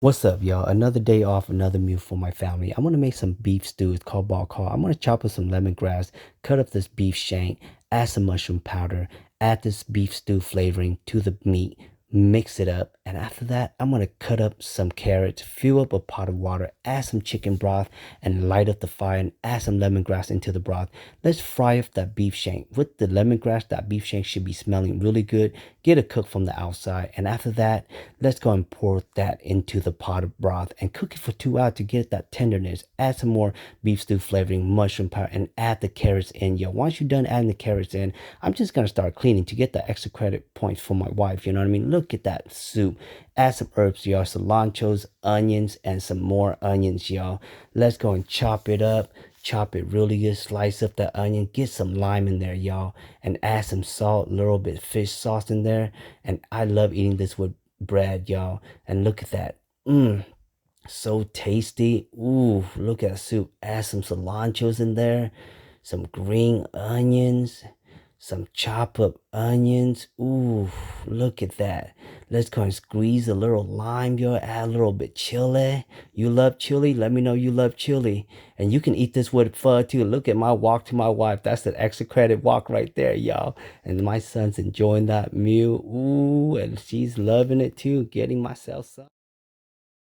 What's up, y'all? Another day off, another meal for my family. I'm gonna make some beef stew. It's called ball call. I'm gonna chop up some lemongrass, cut up this beef shank, add some mushroom powder, add this beef stew flavoring to the meat, mix it up, and after that, I'm gonna cut up some carrots, fill up a pot of water, add some chicken broth, and light up the fire and add some lemongrass into the broth. Let's fry up that beef shank. With the lemongrass, that beef shank should be smelling really good. Get it cooked from the outside, and after that, let's go and pour that into the pot of broth and cook it for 2 hours to get that tenderness. Add some more beef stew flavoring, mushroom powder, and add the carrots in. Yo, once you're done adding the carrots in, I'm just gonna start cleaning to get the extra credit points for my wife. You know what I mean? Look at that soup. Add some herbs, y'all. Cilantros, onions, and some more onions, y'all. Let's go and chop it up. Chop it really good. Slice up the onion. Get some lime in there, y'all. And add some salt, a little bit fish sauce in there. And I love eating this with bread, y'all. And look at that. So tasty. Ooh, look at the soup. Add some cilantros in there, some green onions, some chop up onions. Ooh, look at that. Let's go and squeeze a little lime, yo. Add a little bit chili. You love chili? Let me know you love chili. And you can eat this with pho too. Look at my walk to my wife. That's the extra credit walk right there, y'all. And my son's enjoying that meal. Ooh, and she's loving it too. Getting myself some.